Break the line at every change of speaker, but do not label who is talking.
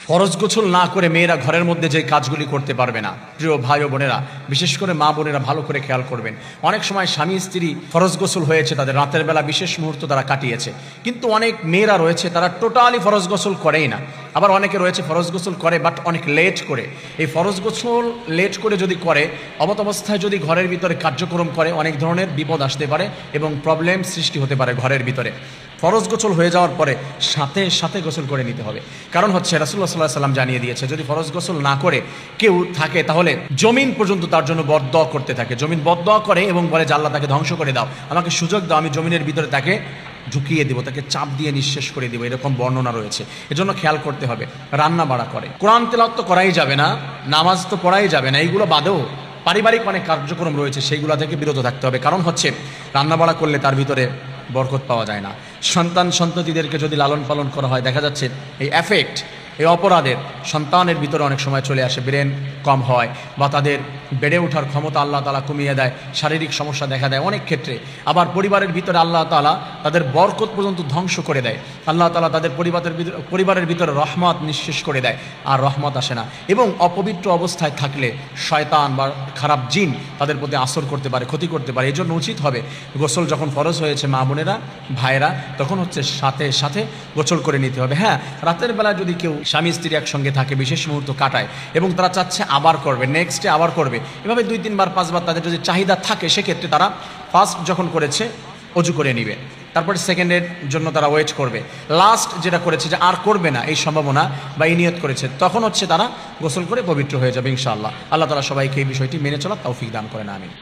ফরজ গোসল না করে মেয়েরা ঘরের মধ্যে যে কাজগুলি করতে পারবে না। প্রিয় ভাই ও বোনেরা, বিশেষ করে মা বোনেরা ভালো করে খেয়াল করবেন। অনেক সময় স্বামী স্ত্রী ফরজ গোসল হয়েছে, তাদের রাতের বেলা বিশেষ মুহূর্ত তারা কাটিয়েছে, কিন্তু অনেক মেয়েরা রয়েছে তারা টোটালি ফরজ গোসল করেই না। আবার অনেকে রয়েছে ফরজ গোসল করে বাট অনেক লেট করে। এই ফরজ গোসল লেট করে যদি করে, অবত অবস্থায় যদি ঘরের ভিতরে কার্যক্রম করে, অনেক ধরনের বিপদ আসতে পারে এবং প্রবলেম সৃষ্টি হতে পারে ঘরের ভিতরে। ফরজ গোসল হয়ে যাওয়ার পরে সাথে সাথে গোসল করে নিতে হবে। কারণ হচ্ছে রাসূলুল্লাহ সাল্লাল্লাহু আলাইহি ওয়াসাল্লাম জানিয়ে দিয়েছে, যদি ফরজ গোসল না করে কেউ থাকে তাহলে জমিন পর্যন্ত তার জন্য বদদোয়া করতে থাকে। জমিন বদদোয়া করে এবং বলে যে আল্লাহ তাকে ধ্বংস করে দাও, আমাকে সুযোগ দাও, আমি জমিনের ভিতরে তাকে ঢুকিয়ে দেবো, তাকে চাপ দিয়ে নিঃশেষ করে দেবো, এরকম বর্ণনা রয়েছে। এজন্য খেয়াল করতে হবে। রান্না বাড়া করে, কোরআন তেলাওয়াত তো করাই যাবে না, নামাজ তো পড়াই যাবে না, এইগুলো বাদেও পারিবারিক অনেক কার্যক্রম রয়েছে, সেইগুলো থেকে বিরত থাকতে হবে। কারণ হচ্ছে রান্না বাড়া করলে তার ভিতরে বরকত পাওয়া যায় না। সন্তান সন্ততিদেরকে যদি লালন পালন করা হয়, দেখা যাচ্ছে এই এফেক্ট, এই অপরাধের সন্তানের ভিতরে অনেক সময় চলে আসে, ব্রেন কম হয় বা তাদের বেড়ে ওঠার ক্ষমতা আল্লাহ তাআলা কমিয়ে দেয়, শারীরিক সমস্যা দেখা দেয় অনেক ক্ষেত্রে। আবার পরিবারের ভিতরে আল্লাহ তাআলা তাদের বরকত পর্যন্ত ধ্বংস করে দেয়। আল্লাহ তাআলা তাদের পরিবারের ভিতরে রহমত নিঃশেষ করে দেয়, আর রহমত আসে না। এবং অপবিত্র অবস্থায় থাকলে শয়তান বা খারাপ জিন তাদের প্রতি আসর করতে পারে, ক্ষতি করতে পারে। এই জন্য উচিত হবে গোসল যখন ফরজ হয়েছে মা বোনেরা ভাইয়েরা, তখন হচ্ছে সাথে সাথে গোসল করে নিতে হবে। হ্যাঁ, রাতের বেলা যদি কেউ স্বামী স্ত্রী একসঙ্গে থাকে, বিশেষ মুহূর্ত কাটায় এবং তারা চাচ্ছে আবার করবে, নেক্সটে আবার করবে, এভাবে 2-3 বার 5 বার তাদের যদি চাহিদা থাকে, সেক্ষেত্রে তারা ফার্স্ট যখন করেছে অজু করে নিবে, তারপরে সেকেন্ডের জন্য তারা ওয়েট করবে। লাস্ট যেটা করেছে যে আর করবে না এই সম্ভাবনা বা এই নিয়ত করেছে, তখন হচ্ছে তারা গোসল করে পবিত্র হয়ে যাবে ইনশাআল্লাহ। আল্লাহ তাআলা সবাইকে এই বিষয়টি মেনে চলার তৌফিক দান করেন, আমিন।